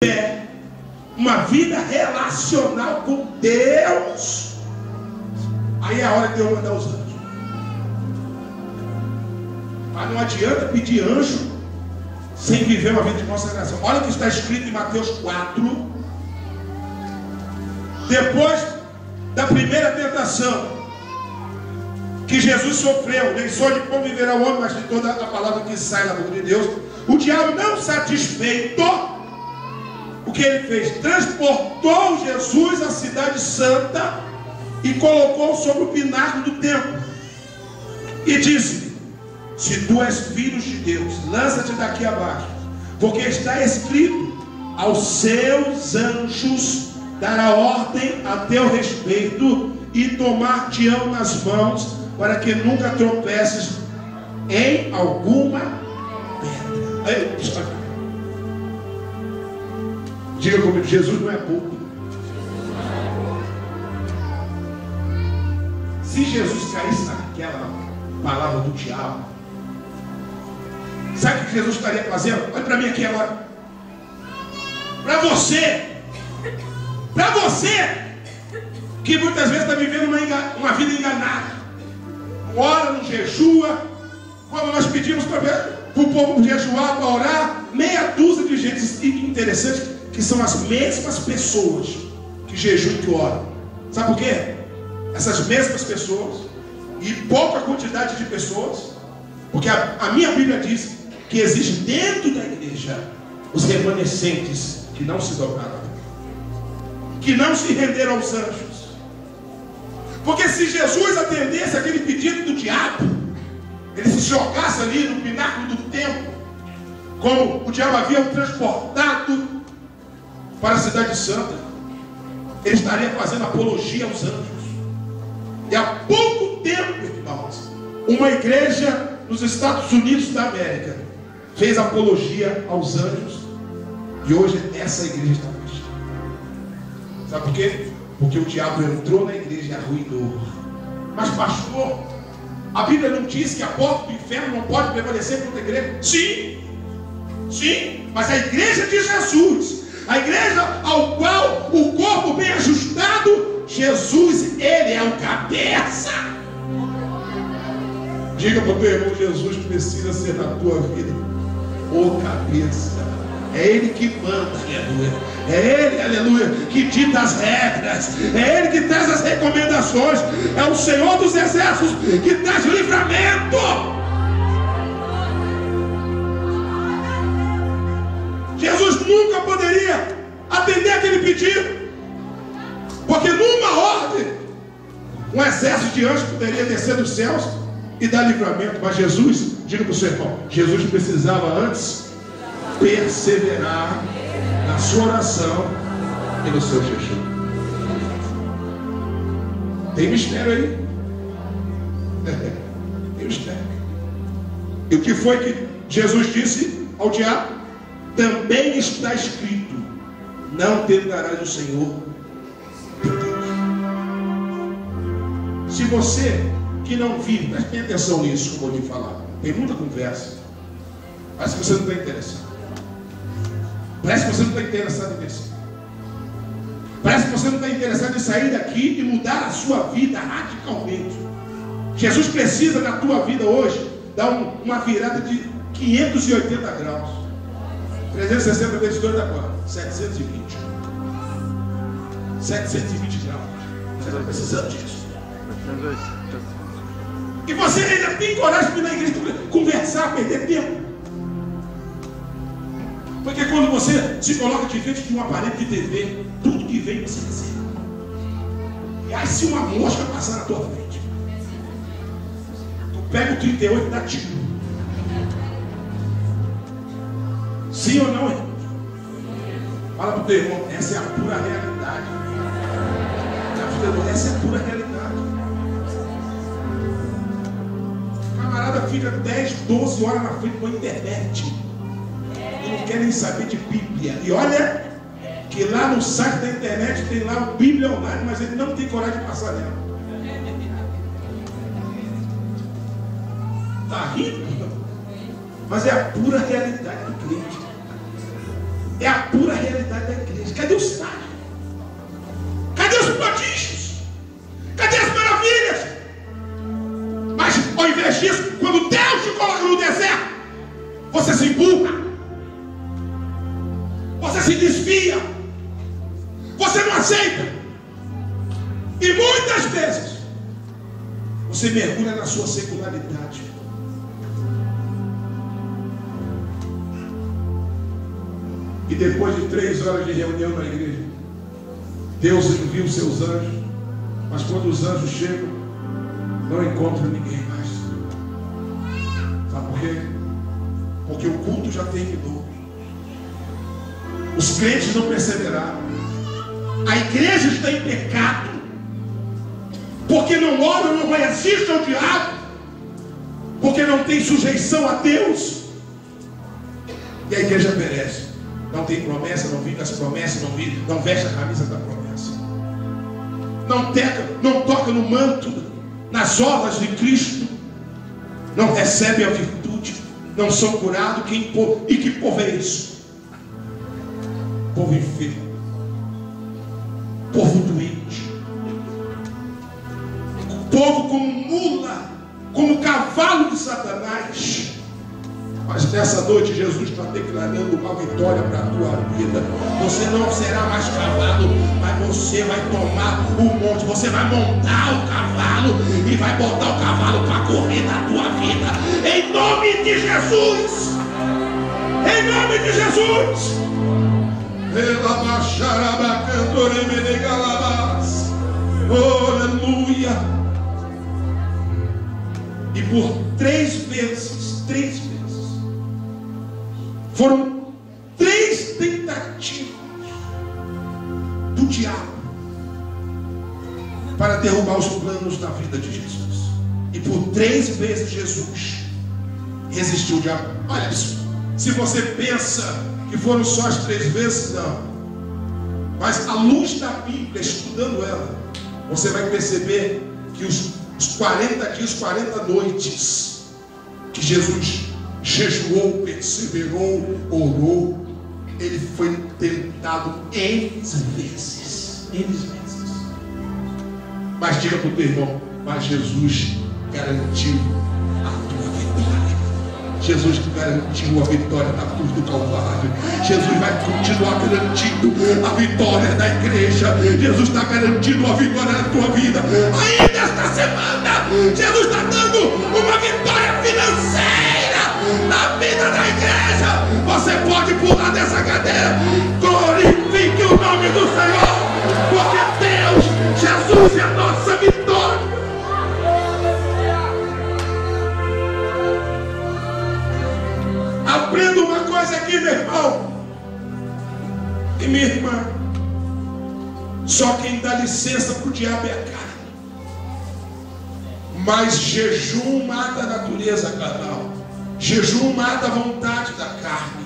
tiver uma vida relacional com Deus, aí é a hora de Deus mandar os anjos. Mas não adianta pedir anjo sem viver uma vida de consagração. Olha o que está escrito em Mateus 4. Depois da primeira tentação que Jesus sofreu, nem só de como viverá o homem, mas de toda a palavra que sai da boca de Deus, o diabo, não satisfeito, o que ele fez? Transportou Jesus à cidade santa e colocou sobre o pináculo do templo e disse: se tu és filho de Deus, lança-te daqui abaixo, porque está escrito: aos seus anjos dará ordem a teu respeito e tomar-te-ão nas mãos, para que nunca tropeces em alguma pedra. Diga comigo: Jesus não é bobo. Se Jesus caísse naquela palavra do diabo, sabe o que Jesus estaria fazendo? Olha para mim aqui agora. Para você que muitas vezes está vivendo uma vida enganada, não ora, não jejua. Quando nós pedimos para o povo jejuar, para orar, meia dúzia de gente interessante, que são as mesmas pessoas que jejuam e que oram. Sabe por quê? Essas mesmas pessoas e pouca quantidade de pessoas, porque a minha Bíblia diz que existe dentro da igreja os remanescentes que não se dobraram, que não se renderam aos anjos. Porque se Jesus atendesse aquele pedido do diabo, ele se jogasse ali no pináculo do templo, como o diabo havia o transportado para a cidade santa, ele estaria fazendo apologia aos anjos. E há pouco tempo, irmãos, uma igreja nos Estados Unidos da América fez apologia aos anjos, e hoje essa igreja está fechada. Sabe por quê? Porque o diabo entrou na igreja e arruinou. Mas pastor, a Bíblia não diz que a porta do inferno não pode prevalecer contra a igreja? Sim, mas a igreja de Jesus, a igreja ao qual o corpo bem ajustado, Jesus, ele é o cabeça. Diga para o teu irmão: Jesus precisa ser na tua vida o cabeça. É ele que manda, aleluia. É ele, aleluia, que dita as regras. É ele que traz as recomendações. É o Senhor dos exércitos que traz o livramento. Jesus nunca poderia atender aquele pedido, porque numa ordem um exército de anjos poderia descer dos céus e dar livramento. Mas Jesus, diga para o seu irmão, Jesus precisava antes perseverar na sua oração e no seu jejum. Tem mistério aí. Tem mistério. E o que foi que Jesus disse ao diabo? Também está escrito: não tentarás o Senhor teu Deus. Se você que não vive, preste atenção nisso que eu vou te falar. Tem muita conversa, parece que você não está interessado. Parece que você não está interessado em descer. Parece que você não está interessado em sair daqui e mudar a sua vida radicalmente. Jesus precisa da tua vida hoje dar uma virada de 580 graus. 360 vezes 2 dá quanto? 720. 720 graus. Você está precisando disso. E você ainda tem coragem de ir na igreja conversar, perder tempo? Porque quando você se coloca de frente de um aparelho de TV, tudo que vem você recebe. E aí, se uma mosca passar na tua frente, tu pega o 38 e dá tiro. Sim ou não, irmão? Fala para o teu irmão: essa é a pura realidade. Essa é a pura realidade. O camarada fica 10, 12 horas na frente com a internet. Não querem saber de Bíblia. E olha que lá no site da internet tem lá o Bíblia Online, mas ele não tem coragem de passar nela. Está rindo? Mas é a pura realidade do crente. É a pura realidade se empurra, você se desvia, você não aceita, e muitas vezes você mergulha na sua secularidade. E depois de 3 horas de reunião na igreja, Deus envia os seus anjos, mas quando os anjos chegam, não encontram ninguém mais. Sabe por quê? Porque o culto já terminou. Os crentes não perseveraram. A igreja está em pecado, porque não ora, não resiste ao diabo, porque não tem sujeição a Deus, e a igreja perece. Não tem promessa, não vive as promessas, não veste a camisa da promessa, não toca no manto, nas obras de Cristo, não recebe a virtude, não são curados. E que povo é isso? Povo enfermo, povo doente, povo como mula, como cavalo de Satanás. Mas nessa noite Jesus está declarando uma vitória para a tua vida. Você não será mais cavalo, mas você vai tomar o monte. Você vai montar o cavalo e vai botar o cavalo para correr na tua vida. Em nome de Jesus! Em nome de Jesus! Aleluia! E por 3 vezes, foram 3 tentativas do diabo para derrubar os planos da vida de Jesus. E por 3 vezes Jesus resistiu ao diabo. Olha isso. Se você pensa que foram só as 3 vezes, não. Mas à luz da Bíblia, estudando ela, você vai perceber que os 40 dias, 40 noites que Jesus jejuou, perseverou, orou, ele foi tentado N vezes. Mas diga para o teu irmão: mas Jesus garantiu a tua vitória. Jesus garantiu a vitória na cruz do Calvário. Jesus vai continuar garantindo a vitória da igreja. Jesus está garantindo a vitória na tua vida. Ainda esta semana, Jesus está dando uma vitória financeira na vida da igreja. Você pode pular dessa cadeira. Glorifique o nome do Senhor, porque Deus, Jesus é a nossa vitória. Aprenda uma coisa aqui, meu irmão e minha irmã: só quem dá licença para o diabo é a carne. Mas jejum mata a natureza carnal. Jejum mata a vontade da carne.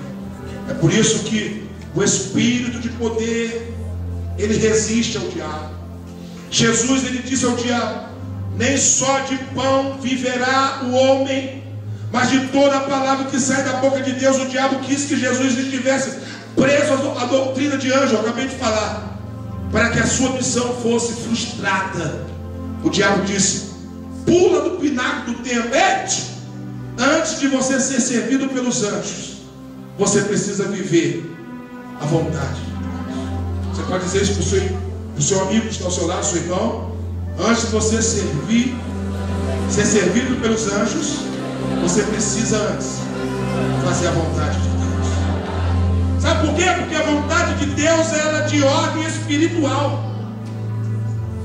É por isso que o espírito de poder, ele resiste ao diabo. Jesus, ele disse ao diabo: nem só de pão viverá o homem, mas de toda a palavra que sai da boca de Deus. O diabo quis que Jesus estivesse preso à doutrina de anjo, eu acabei de falar, para que a sua missão fosse frustrada. O diabo disse: pula do pináculo do templo. Antes de você ser servido pelos anjos, você precisa viver a vontade de Deus. Você pode dizer isso para o seu amigo que está ao seu lado, seu irmão: antes de você ser servido pelos anjos, você precisa antes fazer a vontade de Deus. Sabe por quê? Porque a vontade de Deus, ela é de ordem espiritual.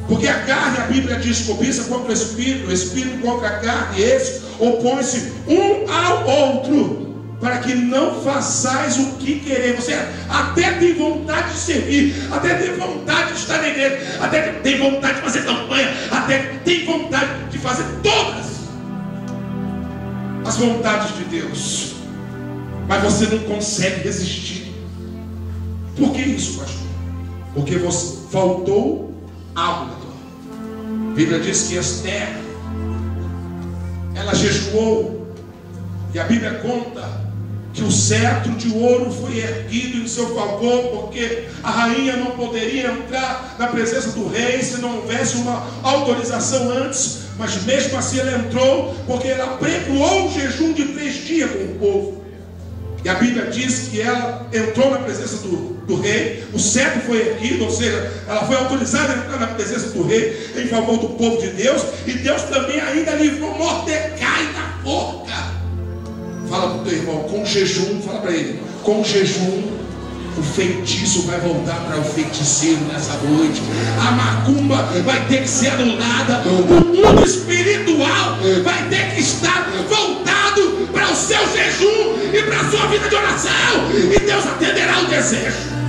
Porque a carne, a Bíblia diz, cobiça contra o espírito contra a carne, e esses opõem-se um ao outro, para que não façais o que querer. Você até tem vontade de servir, até tem vontade de estar na igreja, até tem vontade de fazer campanha, até tem vontade de fazer todas as vontades de Deus, mas você não consegue resistir. Por que isso, pastor? Porque você faltou algo na tua vida. A Bíblia diz que Esther, ela jejuou, e a Bíblia conta que o cetro de ouro foi erguido em seu favor, porque a rainha não poderia entrar na presença do rei se não houvesse uma autorização antes. Mas mesmo assim ela entrou, porque ela pregoou um jejum de 3 dias com o povo. E a Bíblia diz que ela entrou na presença do rei, o cetro foi erguido, ou seja, ela foi autorizada a entrar na presença do rei em favor do povo de Deus, e Deus também ainda livrou Mordecai da forca. Fala para o teu irmão, com jejum, fala para ele, com jejum o feitiço vai voltar para o feiticeiro nessa noite. A macumba vai ter que ser anulada. O mundo espiritual vai ter que estar voltado para o seu jejum e para a sua vida de oração. E Deus atenderá o desejo.